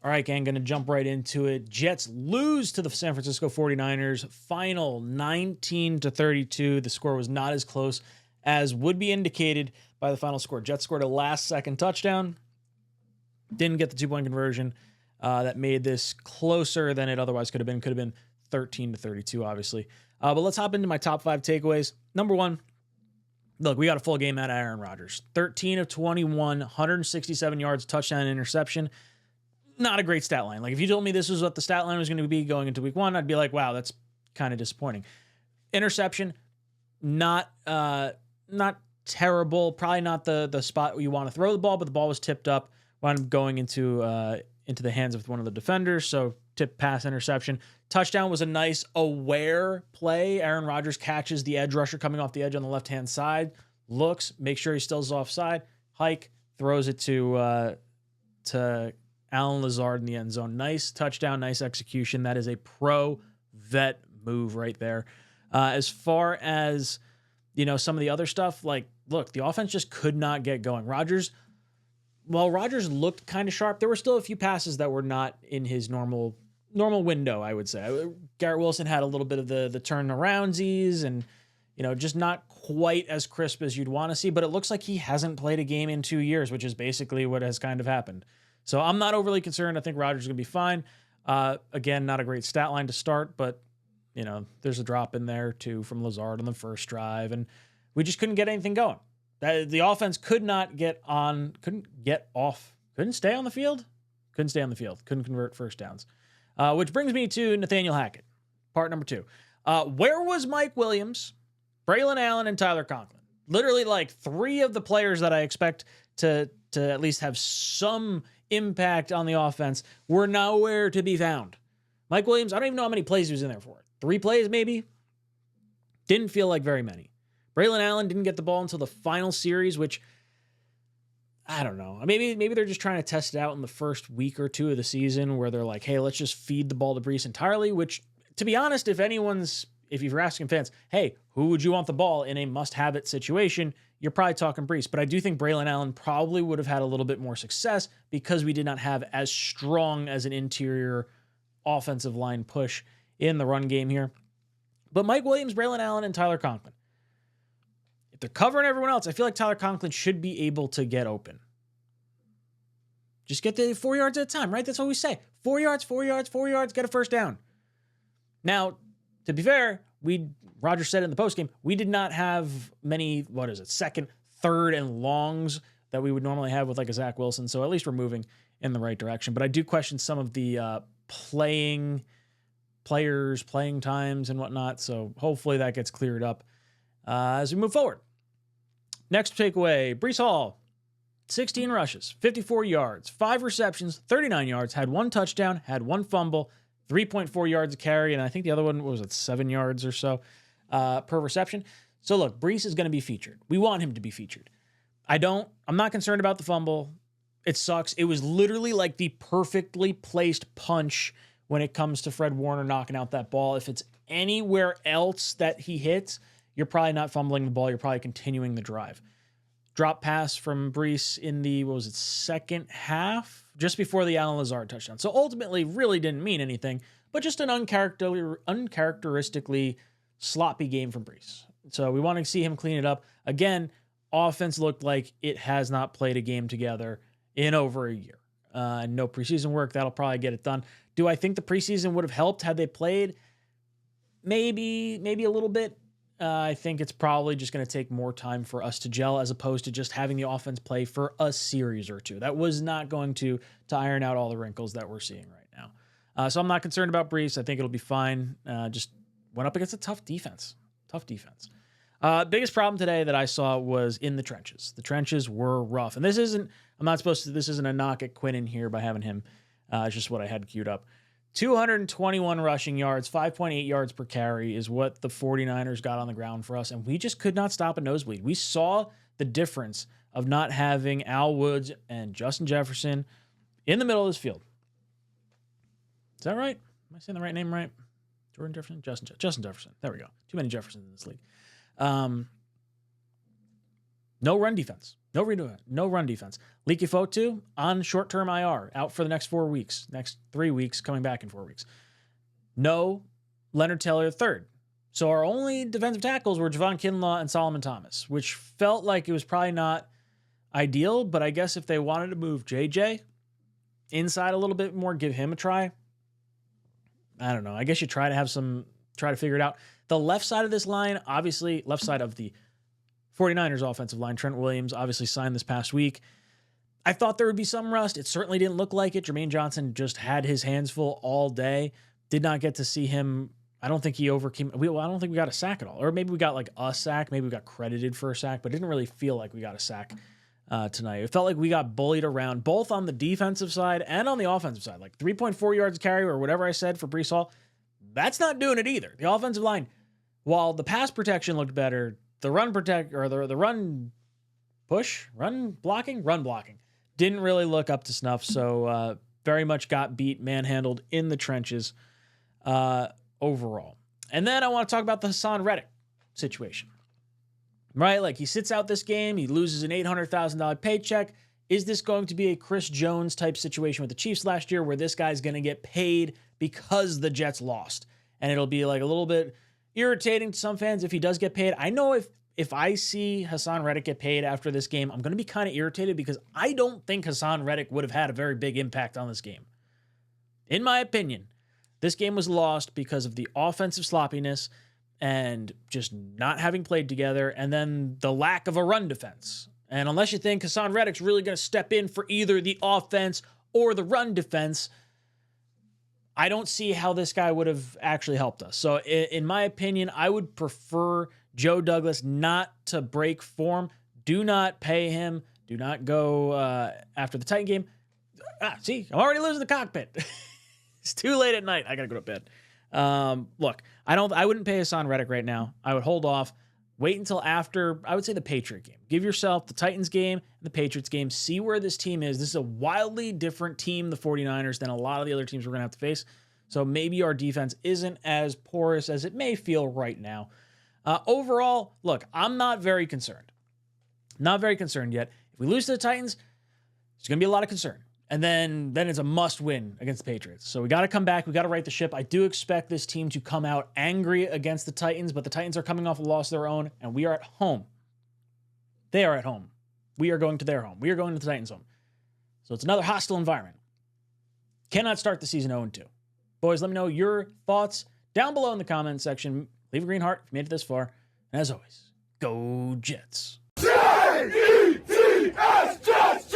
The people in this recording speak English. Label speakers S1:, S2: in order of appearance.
S1: All right, gang, going to jump right into it. Jets lose to the San Francisco 49ers. Final 19-32. The score was not as close as would be indicated by the final score. Jets scored a last-second touchdown. Didn't get the two-point conversion. That made this closer than it otherwise could have been. Could have been 13-32, obviously. But let's hop into my top 5 takeaways. Number 1, look, we got a full game out of Aaron Rodgers. 13 of 21, 167 yards, touchdown, interception. Not a great stat line. Like, if you told me this was what the stat line was going to be going into week 1, I'd be like, wow, that's kind of disappointing. Interception, not terrible. Probably not the spot where you want to throw the ball, but the ball was tipped up when going into the hands of one of the defenders. So tip, pass, interception. Touchdown was a nice aware play. Aaron Rodgers catches the edge rusher coming off the edge on the left-hand side, looks, make sure he still is offside, hike, throws it to Allen Lazard in the end zone. Nice touchdown, nice execution. That is a pro vet move right there. As far as, some of the other stuff, like, look, the offense just could not get going. Rodgers looked kind of sharp, there were still a few passes that were not in his normal window, I would say. Garrett Wilson had a little bit of the turnaroundsies and, just not quite as crisp as you'd want to see, but it looks like he hasn't played a game in 2 years, which is basically what has kind of happened. So I'm not overly concerned. I think Rodgers is going to be fine. Again, not a great stat line to start, but, there's a drop in there, too, from Lazard on the first drive, and we just couldn't get anything going. The offense couldn't stay on the field, couldn't convert first downs. Which brings me to Nathaniel Hackett, part number 2. Where was Mike Williams, Braylon Allen, and Tyler Conklin? Literally like 3 of the players that I expect to at least have some impact on the offense were nowhere to be found. Mike Williams, I don't even know how many plays he was in there for. 3 plays, maybe? Didn't feel like very many. Braylon Allen didn't get the ball until the final series, which, I don't know. Maybe they're just trying to test it out in the first week or 2 of the season where they're like, hey, let's just feed the ball to Brees entirely, which, to be honest, if you're asking fans, hey, who would you want the ball in a must-have-it situation, you're probably talking Brees. But I do think Braylon Allen probably would have had a little bit more success because we did not have as strong as an interior offensive line push in the run game here. But Mike Williams, Braylon Allen, and Tyler Conklin, if they're covering everyone else, I feel like Tyler Conklin should be able to get open. Just get the 4 yards at a time, right? That's what we say. 4 yards, 4 yards, 4 yards, get a first down. Now, to be fair, Roger said in the postgame, we did not have many, second, third, and longs that we would normally have with like a Zach Wilson. So at least we're moving in the right direction. But I do question some of the playing times and whatnot. So hopefully that gets cleared up as we move forward. Next takeaway, Breece Hall, 16 rushes, 54 yards, 5 receptions, 39 yards, had 1 touchdown, had 1 fumble, 3.4 yards a carry, and I think the other one was 7 yards or so per reception. So look, Breece is going to be featured. We want him to be featured. I'm not concerned about the fumble. It sucks. It was literally like the perfectly placed punch when it comes to Fred Warner knocking out that ball. If it's anywhere else that he hits, you're probably not fumbling the ball. You're probably continuing the drive. Drop pass from Breece in the, second half? Just before the Allen Lazard touchdown. So ultimately really didn't mean anything, but just an uncharacteristically sloppy game from Breece. So we want to see him clean it up. Again, offense looked like it has not played a game together in over a year. No preseason work. That'll probably get it done. Do I think the preseason would have helped had they played? Maybe a little bit. I think it's probably just going to take more time for us to gel as opposed to just having the offense play for a series or 2. That was not going to iron out all the wrinkles that we're seeing right now. So I'm not concerned about Breece. I think it'll be fine. Just went up against a tough defense. Biggest problem today that I saw was in the trenches. The trenches were rough. And this isn't a knock at Quinn in here by having him. It's just what I had queued up. 221 rushing yards, 5.8 yards per carry is what the 49ers got on the ground for us, and we just could not stop a nosebleed. We saw the difference of not having Al Woods and Justin Jefferson in the middle of this field. Is that right? Am I saying the right name right? Jordan Jefferson? Justin Jefferson. There we go. Too many Jeffersons in this league. No run defense. No run defense. Leaky Fotu on short-term IR, out for the next 4 weeks, next 3 weeks, coming back in 4 weeks. No Leonard Taylor III. So our only defensive tackles were Javon Kinlaw and Solomon Thomas, which felt like it was probably not ideal, but I guess if they wanted to move JJ inside a little bit more, give him a try. I don't know. I guess you try to figure it out. The left side of this line, obviously, left side of the 49ers offensive line, Trent Williams obviously signed this past week. I thought there would be some rust. It certainly didn't look like it. Jermaine Johnson just had his hands full all day. Did not get to see him. I don't think he overcame. I don't think we got a sack at all. Or maybe we got like a sack. Maybe we got credited for a sack, but it didn't really feel like we got a sack tonight. It felt like we got bullied around, both on the defensive side and on the offensive side. Like 3.4 yards a carry or whatever I said for Breece Hall. That's not doing it either. The offensive line, while the pass protection looked better, the run blocking didn't really look up to snuff. So very much got beat, manhandled in the trenches overall. And then I want to talk about the Hassan Reddick situation, right? Like he sits out this game, he loses an $800,000 paycheck. Is this going to be a Chris Jones type situation with the Chiefs last year where this guy's going to get paid because the Jets lost? And it'll be like a little bit irritating to some fans if he does get paid. I know if I see Hassan Reddick get paid after this game, I'm going to be kind of irritated because I don't think Hassan Reddick would have had a very big impact on this game. In my opinion, this game was lost because of the offensive sloppiness and just not having played together, and then the lack of a run defense. And unless you think Hassan Reddick's really going to step in for either the offense or the run defense, I don't see how this guy would have actually helped us. So in my opinion, I would prefer Joe Douglas not to break form. Do not pay him. Do not go after the Titan game. See, I'm already losing the cockpit. It's too late at night. I got to go to bed. Look, I wouldn't pay Hassan Reddick right now. I would hold off. Wait until after, I would say, the Patriot game. Give yourself the Titans game and the Patriots game. See where this team is. This is a wildly different team, the 49ers, than a lot of the other teams we're going to have to face. So maybe our defense isn't as porous as it may feel right now. Overall, look, I'm not very concerned. Not very concerned yet. If we lose to the Titans, there's going to be a lot of concern. And then it's a must win against the Patriots. So we got to come back. We got to right the ship. I do expect this team to come out angry against the Titans, but the Titans are coming off a loss of their own, and we are at home. They are at home. We are going to their home. We are going to the Titans' home. So it's another hostile environment. Cannot start the season 0-2. Boys, let me know your thoughts down below in the comment section. Leave a green heart if you made it this far. And as always, go Jets. Jets! Jets!